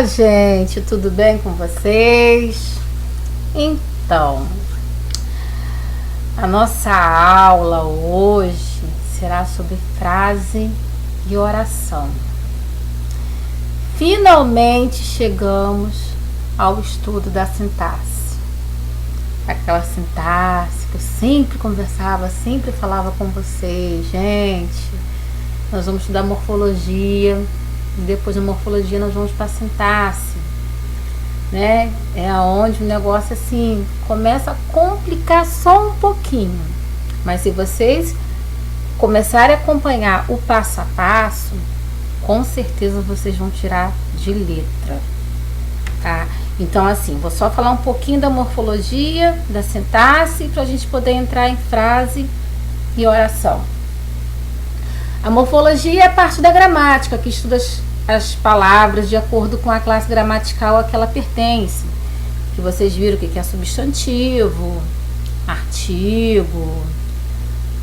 gente, tudo bem com vocês? Então, a nossa aula hoje será sobre frase e oração. Finalmente chegamos ao estudo da sintaxe. Aquela sintaxe que eu sempre conversava, sempre falava com vocês. Gente, nós vamos estudar morfologia. Depois da morfologia nós vamos para a sintaxe, né? É onde o negócio assim começa a complicar só um pouquinho. Mas se vocês começarem a acompanhar o passo a passo, com certeza vocês vão tirar de letra, tá? Então assim, vou só falar um pouquinho da morfologia, da sintaxe, para a gente poder entrar em frase e oração. A morfologia é a parte da gramática, que estuda as palavras de acordo com a classe gramatical a que ela pertence. Que vocês viram o que é substantivo, artigo,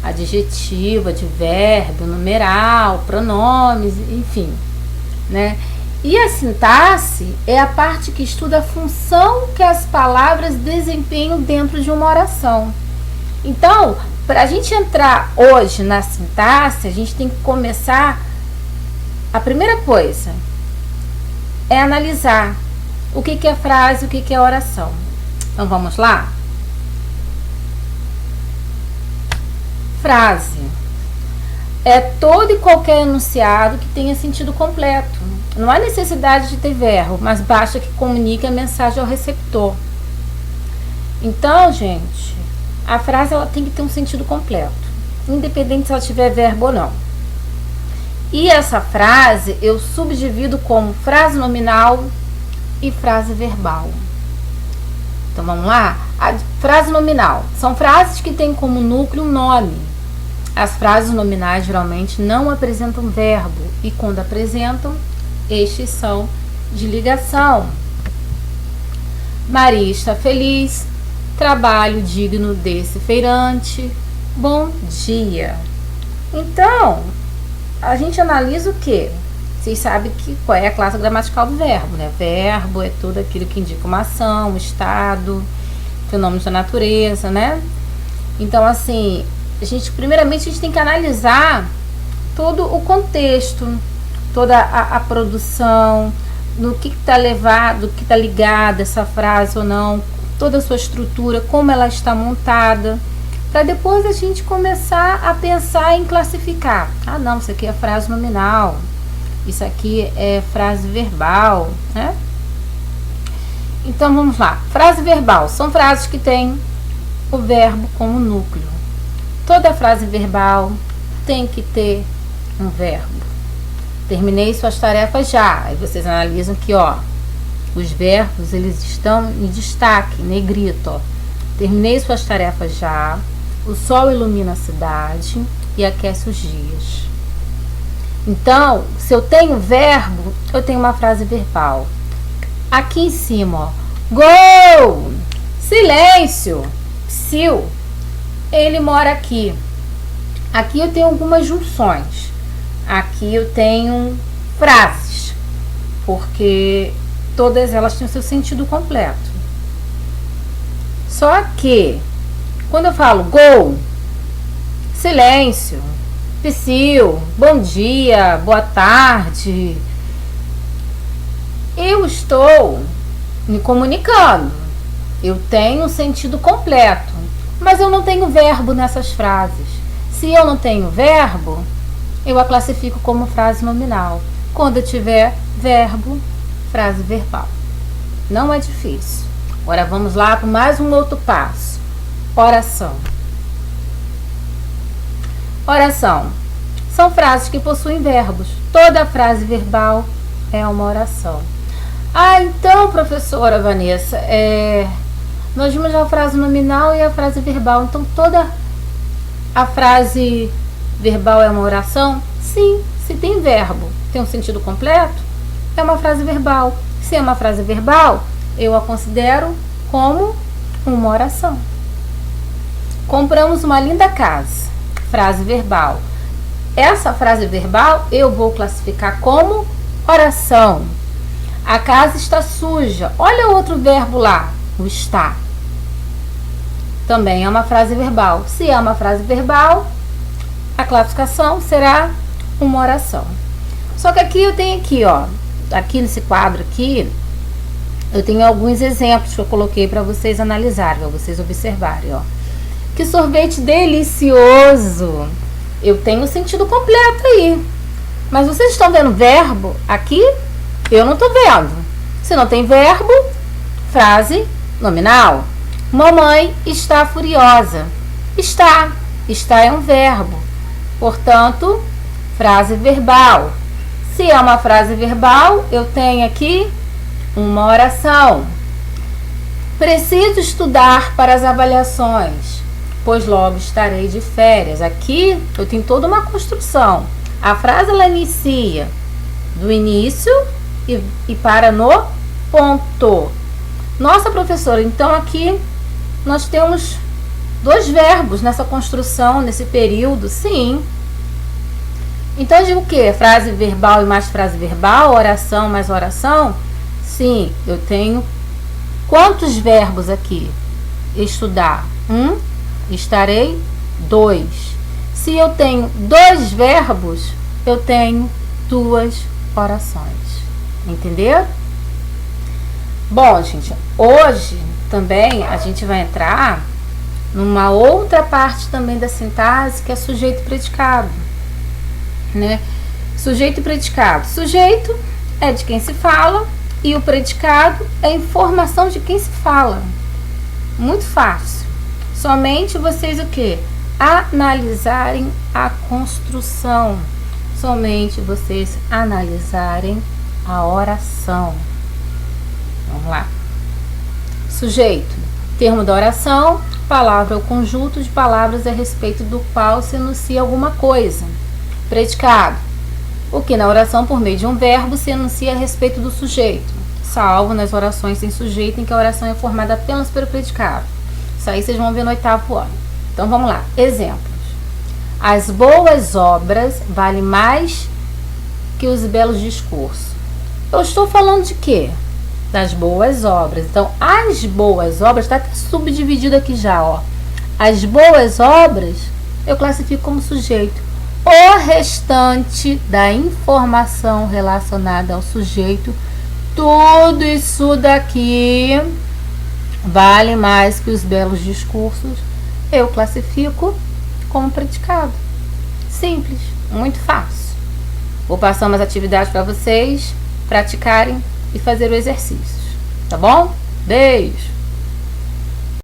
adjetivo, advérbio, numeral, pronomes, enfim, né? E a sintaxe é a parte que estuda a função que as palavras desempenham dentro de uma oração. Então, para a gente entrar hoje na sintaxe, a gente tem que começar. A primeira coisa é analisar o que é frase, o que é oração. Então vamos lá? Frase é todo e qualquer enunciado que tenha sentido completo. Não há necessidade de ter verbo, mas basta que comunique a mensagem ao receptor. Então, gente, a frase ela tem que ter um sentido completo, independente se ela tiver verbo ou não. E essa frase eu subdivido como frase nominal e frase verbal. Então vamos lá? A frase nominal são frases que têm como núcleo um nome. As frases nominais geralmente não apresentam verbo e quando apresentam, estes são de ligação. Maria está feliz. Trabalho digno desse feirante. Bom dia. Então, a gente analisa o quê? Vocês sabem qual é a classe gramatical do verbo, né? Verbo é tudo aquilo que indica uma ação, um estado, fenômenos da natureza, né? Então, assim, primeiramente a gente tem que analisar todo o contexto, toda a produção, no que está levado, que está ligada essa frase ou não, toda a sua estrutura, como ela está montada, para depois a gente começar a pensar em classificar. Ah, não, isso aqui é frase nominal, isso aqui é frase verbal, né? Então, vamos lá. Frase verbal são frases que têm o verbo como núcleo. Toda frase verbal tem que ter um verbo. Terminei suas tarefas já. Aí vocês analisam que, ó, os verbos, eles estão em destaque, negrito, ó. Terminei suas tarefas já. O sol ilumina a cidade e aquece os dias. Então, se eu tenho verbo, eu tenho uma frase verbal. Aqui em cima, ó, gol! Silêncio! Psiu! Ele mora aqui. Aqui eu tenho algumas junções. Aqui eu tenho frases, porque todas elas têm o seu sentido completo. Só que quando eu falo gol, silêncio, psiu, bom dia, boa tarde, eu estou me comunicando. Eu tenho um sentido completo, mas eu não tenho verbo nessas frases. Se eu não tenho verbo, eu a classifico como frase nominal. Quando eu tiver verbo, frase verbal. Não é difícil. Agora vamos lá para mais um outro passo. Oração. Oração são frases que possuem verbos. Toda frase verbal é uma oração. Ah, então, professora Vanessa, nós vimos a frase nominal e a frase verbal. Então, toda a frase verbal é uma oração? Sim, se tem verbo, tem um sentido completo, é uma frase verbal. Se é uma frase verbal, eu a considero como uma oração. Compramos uma linda casa. Frase verbal. Essa frase verbal eu vou classificar como oração. A casa está suja. Olha outro verbo lá, o está. Também é uma frase verbal. Se é uma frase verbal, a classificação será uma oração. Só que aqui eu tenho aqui, ó, aqui nesse quadro aqui, eu tenho alguns exemplos que eu coloquei para vocês analisarem, para vocês observarem, ó. Que sorvete delicioso! Eu tenho o sentido completo aí. Mas vocês estão vendo verbo aqui? Eu não estou vendo. Se não tem verbo, frase nominal. Mamãe está furiosa. Está. Está é um verbo. Portanto, frase verbal. Se é uma frase verbal, eu tenho aqui uma oração. Preciso estudar para as avaliações, pois logo estarei de férias. Aqui eu tenho toda uma construção. A frase ela inicia do início e para no ponto. Nossa, professora, então aqui nós temos 2 verbos nessa construção, nesse período. Sim. Então eu digo o quê? Frase verbal e mais frase verbal, oração mais oração? Sim, eu tenho quantos verbos aqui? Estudar. 1, estarei. 2. Se eu tenho 2 verbos, eu tenho 2 orações. Entenderam? Bom, gente, hoje também a gente vai entrar numa outra parte também da sintaxe, que é sujeito e predicado, né? Sujeito e predicado. Sujeito é de quem se fala e o predicado é a informação de quem se fala. Muito fácil. Somente vocês o quê? Analisarem a construção. Somente vocês analisarem a oração. Vamos lá. Sujeito, termo da oração. Palavra é o conjunto de palavras a respeito do qual se enuncia alguma coisa. Predicado, o que na oração por meio de um verbo se enuncia a respeito do sujeito, salvo nas orações sem sujeito em que a oração é formada apenas pelo predicado. Isso aí vocês vão ver no 8º ano. Então vamos lá, exemplos. As boas obras valem mais que os belos discursos. Eu estou falando de quê? Das boas obras. Então, as boas obras, está até subdividido aqui já, ó. As boas obras, eu classifico como sujeito. O restante da informação relacionada ao sujeito, tudo isso daqui vale mais que os belos discursos, eu classifico como predicado. Simples, muito fácil. Vou passar umas atividades para vocês praticarem e fazer o exercício, tá bom? Beijo!